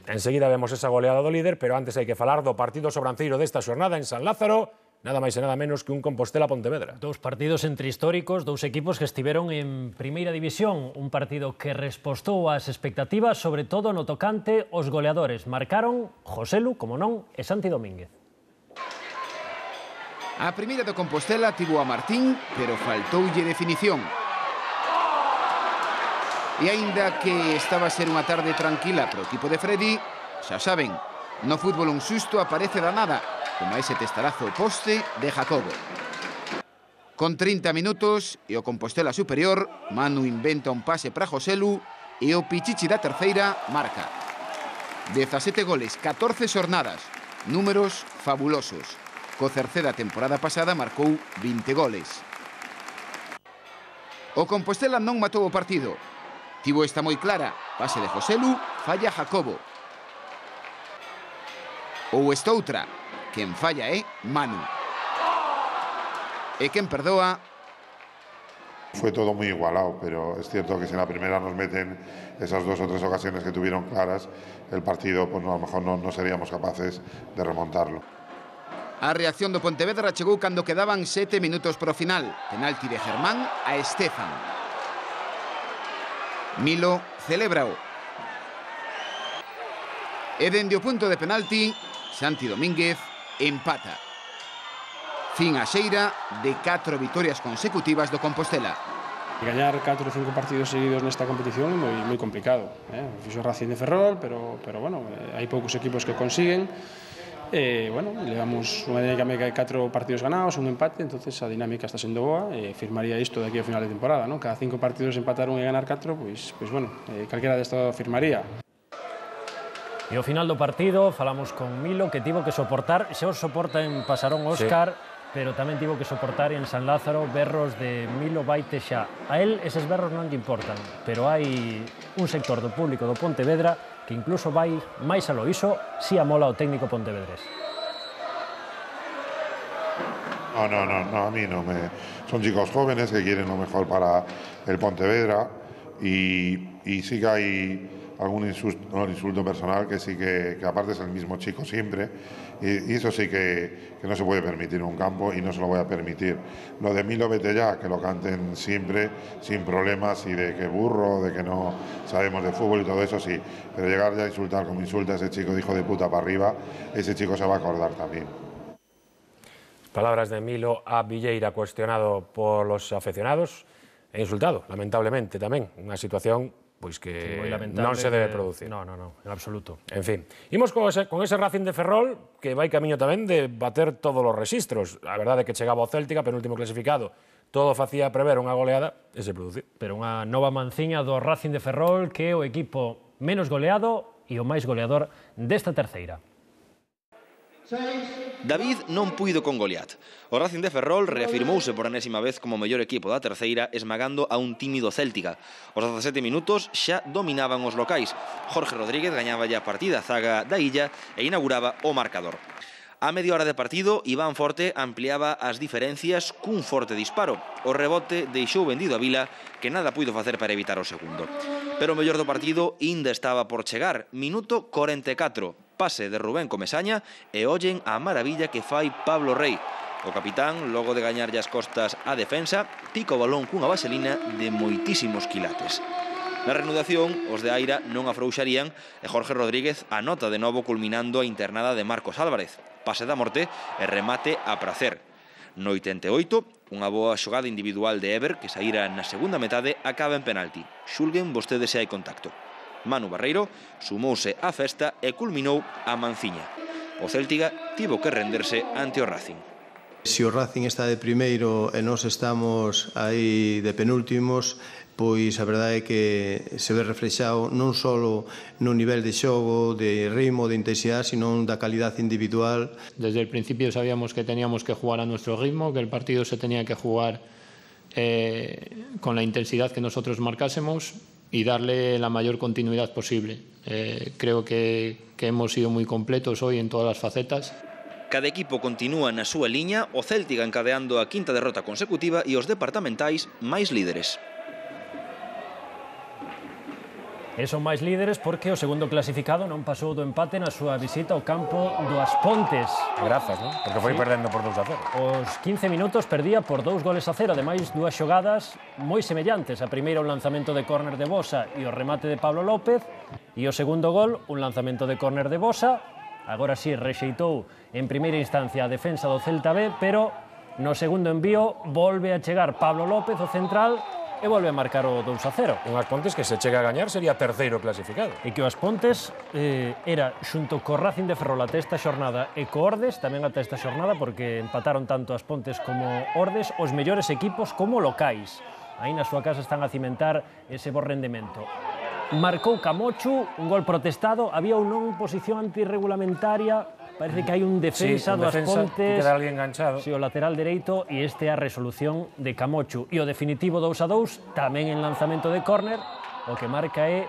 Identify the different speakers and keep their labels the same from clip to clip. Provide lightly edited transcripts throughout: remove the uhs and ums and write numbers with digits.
Speaker 1: Enseguida vemos esa goleada do líder, pero antes hai que falar do partido sobranceiro desta xornada en San Lázaro, nada máis e nada menos que un Compostela-Pontevedra.
Speaker 2: Dous partidos entre históricos, dous equipos que estiveron en Primeira División, un partido que respostou ás expectativas, sobre todo no tocante os goleadores. Marcaron Joselu, como non, e Santi Domínguez.
Speaker 3: A primeira do Compostela tivo a Martín, pero faltoulle definición. E aínda que estaba a ser unha tarde tranquila para o equipo de Freddy, xa saben, no fútbol un susto aparece da nada, como ese testarazo poste de Jacobo. Con 30 minutos e o Compostela superior, Manu inventa un pase para Joselu e o Pichichi da terceira marca. 17 goles, 14 xornadas, números fabulosos. Co Cercé da temporada pasada marcou 20 goles. O Compostela non matou o partido. Tivo esta moi clara, pase de Joselu, falla Jacobo. Ou esta outra, quen falla é Manu. E quen perdoa...
Speaker 4: Fue todo muy igualado, pero es cierto que si en la primera nos meten esas 2 o 3 ocasiones que tuvieron claras, el partido pues, a lo mejor no seríamos capaces de remontarlo.
Speaker 3: A reacción do Pontevedra chegou cando quedaban 7 minutos para o final. Penalti de Germán a Estefan. Milo celébrao. E dende o punto de penalti, Santi Domínguez empata. Fin a xeira de 4 vitorias consecutivas do Compostela.
Speaker 5: Gañar 4 ou 5 partidos seguidos nesta competición é moi complicado. Fixo Racing de Ferrol, pero bueno, hai poucos equipos que consiguen. Bueno, levamos unha dinámica de 4 partidos ganados, un empate, entonces a dinámica está sendo boa e firmaría isto de aquí ao final de temporada, ¿no? Cada 5 partidos empatar un e ganar 4, pues bueno, calquera desto firmaría.
Speaker 2: E ao final do partido falamos con Milo, que tivo que soportar, xa os soporta en Pasarón Óscar, pero tamén tivo que soportar en San Lázaro berros de Milo Baite xa. A él eses berros non lle importan, pero hai un sector do público do Pontevedra que incluso vai máis alo iso, si amola o técnico pontevedrés.
Speaker 4: No, a mí no me... Son chicos jóvenes que quieren lo mejor para el Pontevedra y sí que hay algún insulto personal que sí que aparte es el mismo chico siempre y eso sí que no se puede permitir en un campo y no se lo voy a permitir. Lo de Milo vete ya, que lo canten siempre sin problemas y de que burro, de que no sabemos de fútbol y todo eso sí, pero llegar ya a insultar como insulta a ese chico de hijo de puta para arriba, ese chico se va a acordar también.
Speaker 1: Palabras de Milo a Villeira, cuestionado por los aficionados e insultado, lamentablemente tamén, unha situación pois que non se debe producir.
Speaker 2: No, en absoluto.
Speaker 1: En fin, imos con ese Racing de Ferrol que vai camiño tamén de bater todos os rexistros. A verdade é que chegaba o Céltica, penúltimo clasificado, todo facía prever unha goleada e se produciu.
Speaker 2: Pero unha nova manciña do Racing de Ferrol, que é o equipo menos goleado e o máis goleador desta terceira.
Speaker 6: David non puido con Goliat. O Racing de Ferrol reafirmouse por enésima vez como mellor equipo da terceira, esmagando a un tímido Céltica. Os 17 minutos xa dominaban os locais. Jorge Rodríguez gañaba a partida a zaga da Illa e inauguraba o marcador. A media hora de partido, Iván Forte ampliaba as diferencias cun forte disparo. O rebote deixou vendido a Vila, que nada puido facer para evitar o segundo. Pero o mellor do partido ainda estaba por chegar. Minuto 44. Pase de Rubén Comesaña e ollen a maravilla que fai Pablo Rey. O capitán, logo de gañarlle as costas á defensa, pica o balón cunha vaselina de moitísimos quilates. Na reanudación, os de Aira non afrouxarían e Jorge Rodríguez anota de novo culminando a internada de Marcos Álvarez. Pase da morte e remate a prazer. No 88, unha boa xogada individual de Eber que saíra na segunda metade acaba en penalti. Xulguen vostedes se hai contacto. Manu Barreiro sumouse á festa e culminou a manciña. O Céltica tivo que renderse ante o Racing.
Speaker 7: Se o Racing está de primeiro e nós estamos aí de penúltimos, pois a verdade é que se ve reflexado non só no nivel de xogo, de ritmo, de intensidade, sino da calidad individual.
Speaker 5: Desde el principio sabíamos que teníamos que jugar a nuestro ritmo, que el partido se tenía que jugar con la intensidad que nosotros marcásemos y darle la mayor continuidad posible. Creo que hemos sido muy completos hoy en todas las facetas.
Speaker 6: Cada equipo continúa na súa liña, o Céltica encadeando a quinta derrota consecutiva e os departamentais máis líderes.
Speaker 2: E son máis líderes porque o segundo clasificado non pasou do empate na súa visita ao campo do As Pontes.
Speaker 1: Grazas, non? Porque foi perdendo por 2-0.
Speaker 2: Os 15 minutos perdía por 2-0, ademais dúas xogadas moi semellantes. A primeira un lanzamento de córner de Bosa e o remate de Pablo López, e o segundo gol un lanzamento de córner de Bosa. Agora sí rexeitou en primeira instancia a defensa do Celta B, pero no segundo envío volve a chegar Pablo López, o central, e volve a marcar o 2-0.
Speaker 1: Un As Pontes que se chega a gañar sería terceiro clasificado.
Speaker 2: E que o As Pontes era, xunto co Racing de Ferrol ata esta xornada e co Ordes, tamén ata esta xornada, porque empataron tanto As Pontes como Ordes, os mellores equipos como locais. Aí na súa casa están a cimentar ese bo rendemento. Marcou Camochu, un gol protestado, había unha posición antirregulamentaria. Parece que hai un defensa do As Pontes,
Speaker 1: que queda alguén enganchado.
Speaker 2: Si, o lateral dereito, e este é a resolución de Camochu. E o definitivo 2-2, tamén en lanzamento de córner, o que marca é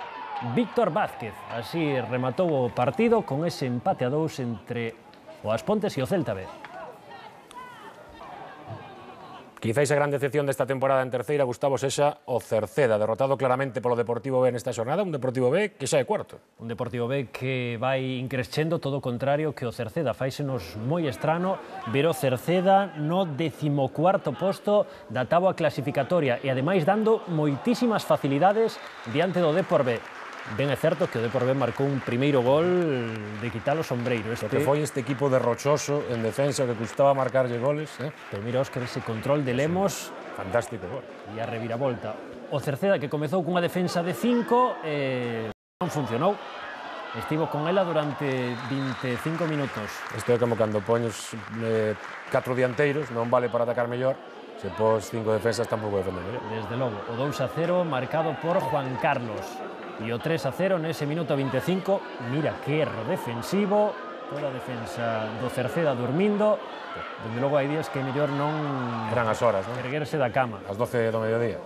Speaker 2: Víctor Vázquez. Así rematou o partido con ese empate a 2 entre o As Pontes e o Celta B.
Speaker 1: Quizáis a gran decepción desta temporada en terceira, Gustavo, sexa o Cerceda, derrotado claramente polo Deportivo B nesta xornada, un Deportivo B que xa é cuarto.
Speaker 2: Un Deportivo B que vai increscendo, todo o contrario que o Cerceda. Fáisenos moi estrano ver o Cerceda no 14º posto da táboa clasificatoria e ademais dando moitísimas facilidades diante do Depor B. Ben é certo que o Depor B marcou un primeiro gol de quitar o sombreiro.
Speaker 1: O que foi este equipo derrochoso en defensa, que custaba marcarlle goles.
Speaker 2: Pero mira, Óscar, ese control de Lemos.
Speaker 1: Fantástico gol.
Speaker 2: E a reviravolta. O Cerceda que comezou cunha defensa de 5 non funcionou. Estivo con ela durante 25 minutos.
Speaker 1: Isto é como cando poñes 4 dianteiros, non vale para atacar mellor. Se pos 5 defensas tampouco defende mellor.
Speaker 2: Desde logo, o 2-0 marcado por Juan Carlos. E o 3-0 nese minuto 25, mira que erro defensivo, toda a defensa do Cerceda dormindo. Desde logo hai días que mellor non...
Speaker 1: Eran as horas, non?
Speaker 2: Erguerse da cama.
Speaker 1: As 12 do mediodía.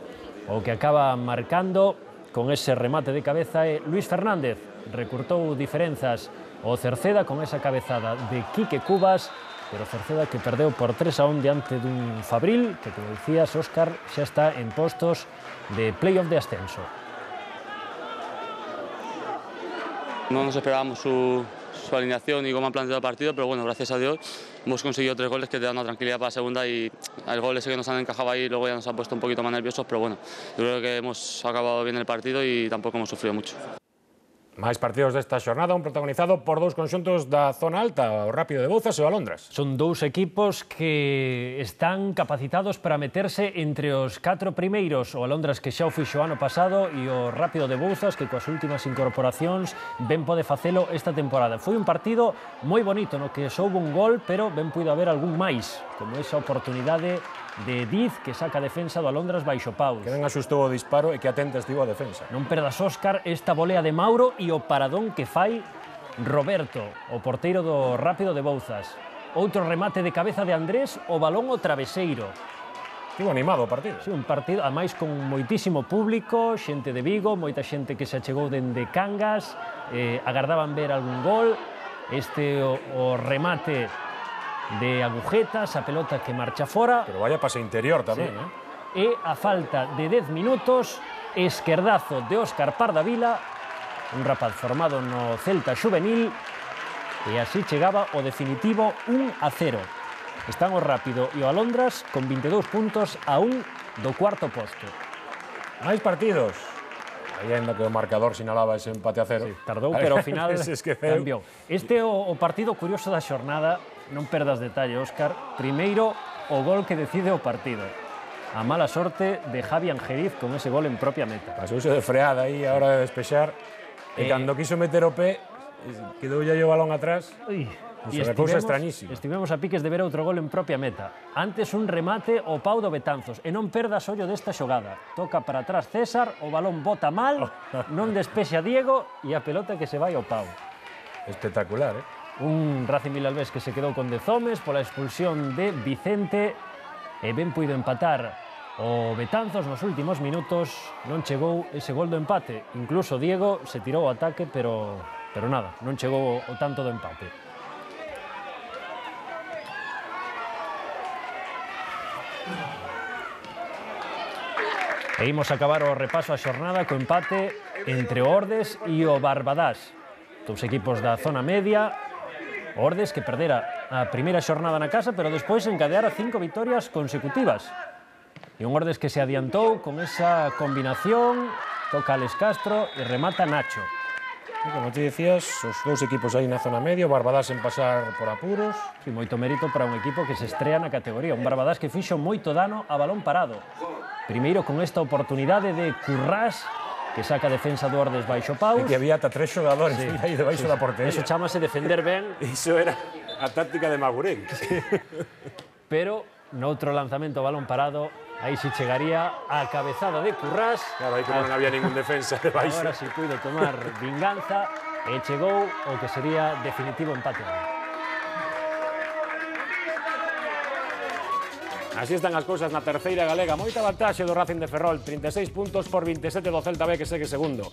Speaker 2: O que acaba marcando con ese remate de cabeza é Luis Fernández. Recurtou diferenzas o Cerceda con esa cabezada de Quique Cubas, pero Cerceda que perdeu por 3-1 diante dun Fabril, que, como dicías, Óscar, xa está en postos de playoff de ascenso.
Speaker 8: No nos esperábamos su alineación y cómo han planteado el partido, pero bueno, gracias a Dios hemos conseguido 3 goles que te dan una tranquilidad para la segunda, y el gol ese que nos han encajado ahí luego ya nos ha puesto un poquito más nerviosos, pero bueno, yo creo que hemos acabado bien el partido y tampoco hemos sufrido mucho.
Speaker 1: Máis partidos desta xornada, un protagonizado por 2 conxuntos da zona alta, o Rápido de Bouzas e o Alondras.
Speaker 2: Son 2 equipos que están capacitados para meterse entre os 4 primeiros, o Alondras que xa o fixo ano pasado e o Rápido de Bouzas que coas últimas incorporacións ben pode facelo esta temporada. Foi un partido moi bonito no que soubo un gol, pero ben puido haber algún máis, como esa oportunidade de Diz que saca a defensa do Alondras baixo paus.
Speaker 1: Que ben asustou o disparo e que atenta estivo a defensa.
Speaker 2: Non perdas, Óscar, esta volea de Mauro e o paradón que fai Roberto, o porteiro do Rápido de Bouzas. Outro remate de cabeza de Andrés, o balón o traveseiro.
Speaker 1: Estivo animado o partido.
Speaker 2: Sí, un partido, ademais, con moitísimo público, xente de Vigo, moita xente que se achegou dende Cangas, agardaban ver algún gol. Este o remate de Agujetas, a pelota que marcha fora.
Speaker 1: Pero vaya pase interior tamén,
Speaker 2: sí. E a falta de 10 minutos, esquerdazo de Óscar Pardavila, un rapaz formado no Celta Xuvenil, e así chegaba o definitivo 1-0. Están o Rápido e o Alondras con 22 puntos a 1 do cuarto posto.
Speaker 1: Máis partidos. Aí ainda que o marcador sinalaba ese empate a 0.
Speaker 2: Sí, tardou, pero ao final cambiou. Este é o partido curioso da xornada. Non perdas detalle, Óscar. Primeiro, o gol que decide o partido. A mala sorte de Javi Angeriz con ese gol en propia meta.
Speaker 1: Pasouse de freada aí a hora de despexar. E cando quiso meter o pé, quedou ya o balón atrás.
Speaker 2: Estivemos a piques de ver outro gol en propia meta. Antes un remate o pau do Betanzos. E non perdas ollo desta xogada. Toca para atrás César, o balón bota mal, non despexa Diego e a pelota que se vai ao pau.
Speaker 1: Espectacular,
Speaker 2: Un Racing Vilalbés que se quedou con 10 homes pola expulsión de Vicente e ben puido empatar o Betanzos nos últimos minutos. Non chegou ese gol do empate. Incluso Diego se tirou ao ataque, pero nada, non chegou o tanto do empate. E imos acabar o repaso a xornada co empate entre o Ordes e o Barbadás. Dous equipos da zona media. O Ordes que perdera a primeira xornada na casa, pero despois encadeara 5 vitorias consecutivas. E un Ordes que se adiantou con esa combinación, toca Alex Castro e remata Nacho.
Speaker 1: E como te decías, os dous equipos aí na zona media, o Barbadás en pasar por apuros.
Speaker 2: Sí, moito mérito para un equipo que se estrea na categoría. Un Barbadás que fixo moito dano a balón parado. Primeiro con esta oportunidade de Currás, que saca a defensa do Ordes baixo paus.
Speaker 1: E que había ata 3 xogadores aí debaixo da portería.
Speaker 2: Eso chamase defender ben.
Speaker 1: Iso era a táctica de Maguren.
Speaker 2: Sí. Pero noutro lanzamento a balón parado, aí si chegaría a cabezada de Currás.
Speaker 1: Claro, aí como non había ningún defensa debaixo.
Speaker 2: Agora si puido tomar vinganza e chegou o que sería definitivo empate.
Speaker 1: Así están as cousas na terceira galega. Moita vantaxe do Racing de Ferrol, 36 puntos por 27 do Celta B, que segue segundo.